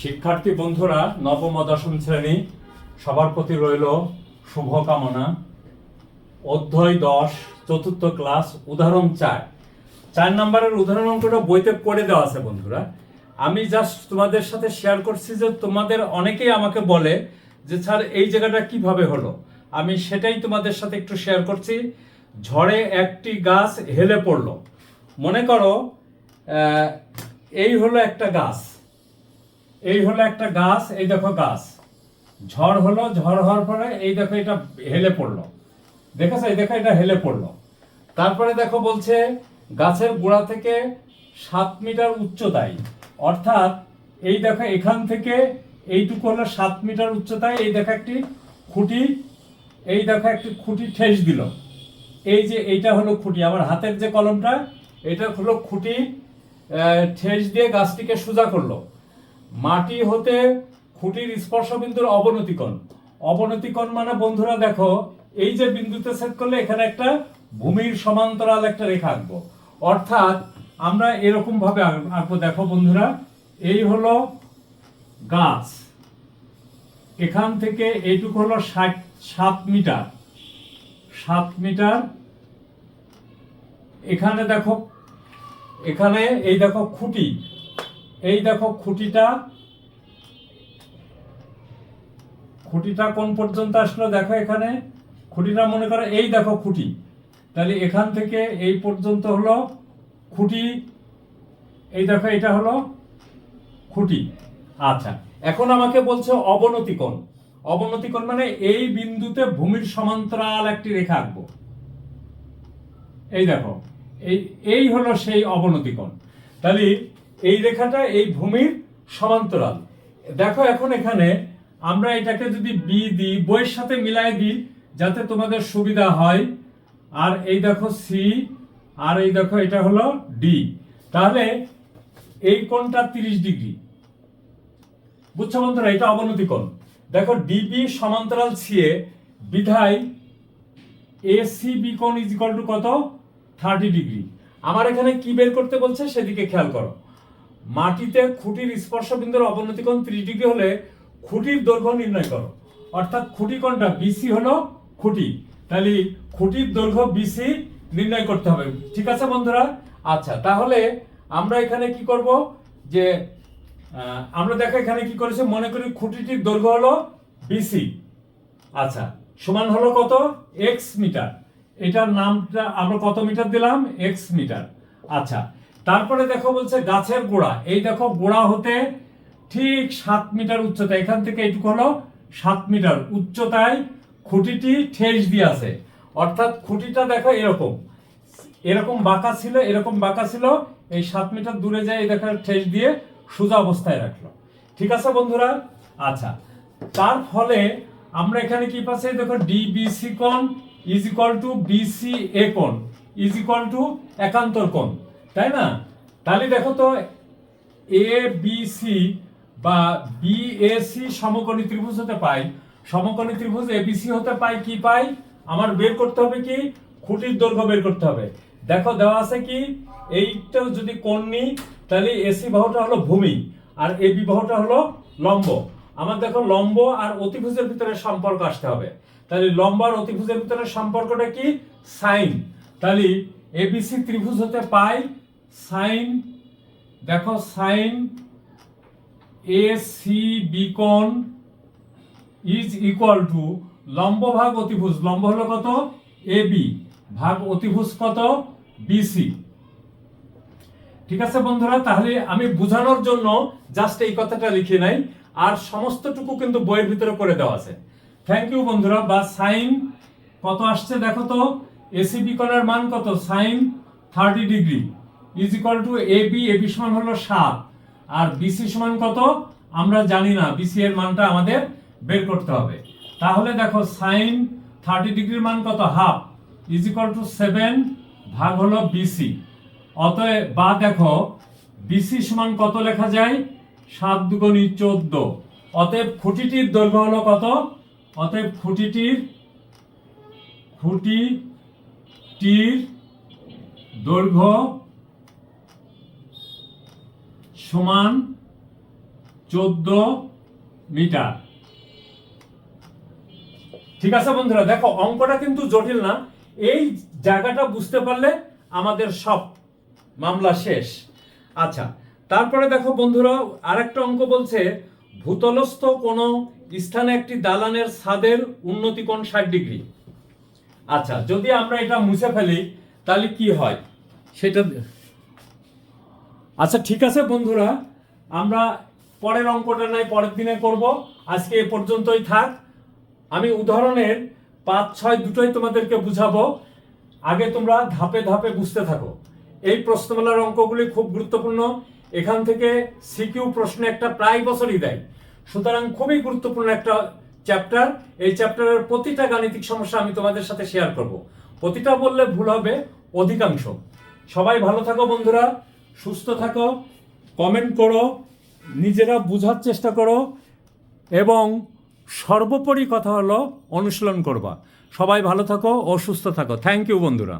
শিক্ষার্থী বন্ধুরা, নবম ও দশম শ্রেণী সবার প্রতি রইল শুভকামনা। অধ্যায় 10 চতুর্থ ক্লাস উদাহরণ 4 নম্বরের উদাহরণ অঙ্কটা বইতে করে দেওয়া আছে বন্ধুরা। আমি জাস্ট তোমাদের সাথে শেয়ার করছি যে তোমাদের অনেকেই আমাকে বলে যে স্যার এই জায়গাটা কিভাবে হলো, আমি সেটাই তোমাদের সাথে একটু শেয়ার করছি। ঝড়ে একটি গাছ হেলে পড়লো। মনে করো এই হলো একটা গাছ, এই হলো একটা গাছ, এই দেখো গাছ, ঝড় হলো, ঝড় হওয়ার পরে এই দেখো এটা হেলে পড়লো, দেখেছো, এই দেখো এটা হেলে পড়লো। তারপরে দেখো বলছে গাছের গোড়া থেকে 7 মিটার উচ্চতায়, অর্থাৎ এই দেখো এখান থেকে এইটুকু হলো 7 মিটার উচ্চতায়, এই দেখো একটি খুঁটি, এই দেখো একটি খুঁটি ঠেস দিল। এই যে এইটা হলো খুঁটি, আমার হাতের যে কলমটা এটা হলো খুঁটি, ঠেস দিয়ে গাছটিকে সোজা করলো। মাটি হতে খুঁটির স্পর্শবিন্দুর অবনতিকোণ, অবনতিকোণ মানে বন্ধুরা দেখো এই যে বিন্দুতে ছেদ করলে এখানে একটা ভূমির সমান্তরাল একটা রেখা আঁকবো, অর্থাৎ আমরা এরকম ভাবে আঁকবো। দেখো বন্ধুরা, এই হলো গাছ, এখান থেকে এইটুকু হলো 7 মিটার, 7 মিটার। এখানে দেখো, এখানে এই দেখো খুঁটি, এই দেখো খুঁটিটা, খুঁটিটা কোন পর্যন্ত আসলো দেখো, এখানে খুঁটিটা মনে করো এই দেখো খুঁটি, তাহলে এখান থেকে এই পর্যন্ত হলো খুঁটি, এই দেখো এটা হলো খুঁটি। আচ্ছা, এখন আমাকে বলছে অবনতিকোণ, অবনতিকোণ মানে এই বিন্দুতে ভূমির সমান্তরাল একটি রেখা আঁকবো। এই দেখো এই হলো সেই অবনতিকোণ, তাহলে এই রেখাটা এই ভূমির সমান্তরাল। দেখো এখন এখানে আমরা এটাকে যদি বি দিই, বইয়ের সাথে মিলাই দিই যাতে তোমাদের সুবিধা হয়, আর এই দেখো সি, আর এই দেখো এটা হলো ডি, তাহলে এই কোণটা 30 ডিগ্রি। বুঝছো বন্ধুরা, এটা অবনতি কোণ। দেখো ডিবি সমান্তরাল সিএ বিধায় এসিবি কোণ ইজ ইকুয়াল টু কত, 30 ডিগ্রি। আমার এখানে কি বের করতে বলছে সেদিকে খেয়াল করো। মাটিতে খুঁটির স্পর্শবিন্দুর অবনতি কোণ 30 ডিগ্রি হলে খুঁটির দৈর্ঘ্য নির্ণয় করো, অর্থাৎ খুঁটি কোণটা বিসি হলো খুঁটি, তাহলে খুঁটির দৈর্ঘ্য বিসি নির্ণয় করতে হবে। ঠিক আছে বন্ধুরা? আচ্ছা, তাহলে আমরা এখানে কি করব যে আমরা দেখো এখানে কি করেছে, মনে করি খুঁটিটির দৈর্ঘ্য হলো বিসি, আচ্ছা সমান হলো কত, এক্স মিটার। এটার নামটা আমরা কত মিটার দিলাম, এক্স মিটার। আচ্ছা, তারপরে দেখো বলছে গাছের গোড়া, এই দেখো গোড়া হতে ঠিক 7 মিটার উচ্চতা, এখান থেকে এইটুকু হলো 7 মিটার উচ্চতায় খুঁটিটি ঠেস দিয়ে আছে, অর্থাৎ খুঁটিটা দেখো এরকম এরকম বাঁকা ছিল, এরকম বাঁকা ছিল, এই 7 মিটার দূরে যায় এই দেখো ঠেস দিয়ে সোজা অবস্থায় রাখলো। ঠিক আছে বন্ধুরা? আচ্ছা, তার ফলে আমরা এখানে কি পাচ্ছি, দেখো ডিবিসি কোণ ইজ ইকুয়াল টু বিসি এ কোণ ইজ ইকুয়াল টু একান্তর কোণ, তাই না? তাহলে দেখো তো এ বিসি বা বিএসি সমকোণী ত্রিভুজ হতে পাই, সমকোণী ত্রিভুজ এবিসি হতে পাই, কি পাই, আমার বের করতে হবে কি, খুঁটির দৈর্ঘ্য বের করতে হবে। দেখো দেওয়া আছে কি, এইটাও যদি কোণ নিই তাহলে এসি বাহুটা হলো ভূমি আর এবি বাহুটা হলো লম্ব। আমার দেখো লম্ব আর অতিভুজের ভিতরে সম্পর্ক আসতে হবে, তাহলে লম্ব আর অতিভুজের ভিতরে সম্পর্কটা কি, সাইন। তাহলে এবিসি ত্রিভুজ হতে পাই সাইন, দেখো সাইন এসিবি কোণ ইজ ইকুয়াল টু লম্ব ভাগ অতিভুজ, লম্ব হলো কত, এবি ভাগ অতিভুজ কত, বিসি। ঠিক আছে বন্ধুরা? তাহলে আমি বোঝানোর জন্য জাস্ট এই কথাটা লিখে নাই, আর সমস্তটুকু কিন্তু বইয়ের ভিতরে করে দেওয়া আছে। থ্যাংক ইউ বন্ধুরা। বা সাইন কত আসছে দেখো তো, এসিবি কোণের মান কত, sine 30 degree is equal to AB, AB সমান হলো 7, আর বিসি সমান কত আমরা জানি না, বিসি এর মানটা আমাদের বের করতে হবে। তাহলে দেখো সাইন 30 ডিগ্রির মান কত, হাফ ইজ ইকুয়াল টু 7 ভাগ হলো বিসি। অতএব বা দেখো বিসি সমান কত লেখা যায়, 7 দুগুণী 14। অতএব খুঁটিটির দৈর্ঘ্য হলো কত, অতএব খুঁটিটির দৈর্ঘ্য সমান 14 মিটার। ঠিক আছে বন্ধুরা, দেখো অঙ্কটা কিন্তু জটিল না, এই জায়গাটা বুঝতে পারলে আমাদের সব মামলা শেষ। আচ্ছা, তারপরে দেখো বন্ধুরা আরেকটা অঙ্ক বলছে ভূতলস্থ কোনো স্থানে একটি দালানের ছাদের উন্নতি কোণ 60 ডিগ্রি। আচ্ছা, যদি আমরা এটা মুছে ফেলি তাহলে কি হয় সেটা। আচ্ছা ঠিক আছে বন্ধুরা, আমরা পরের অঙ্কটা নয় পরের দিনে করব, আজকে এ পর্যন্তই থাক। আমি উদাহরণের 5, 6 দুটোই তোমাদেরকে বুঝাবো, আগে তোমরা ধাপে ধাপে বুঝতে থাকো। এই প্রশ্নমালার অঙ্কগুলি খুব গুরুত্বপূর্ণ, এখান থেকে সিকিউ প্রশ্ন একটা প্রায় বছরই দেয়, সুতরাং খুবই গুরুত্বপূর্ণ একটা চ্যাপ্টার। এই চ্যাপ্টারের প্রতিটা গাণিতিক সমস্যা আমি তোমাদের সাথে শেয়ার করব, প্রতিটা বললে ভুল হবে, অধিকাংশ। সবাই ভালো থাকো বন্ধুরা, সুস্থ থাকো, কমেন্ট করো, নিজেরা বোঝার চেষ্টা করো, এবং সর্বোপরি কথা হলো অনুশীলন করবা। সবাই ভালো থাকো ও সুস্থ থাকো। থ্যাংক ইউ বন্ধুরা।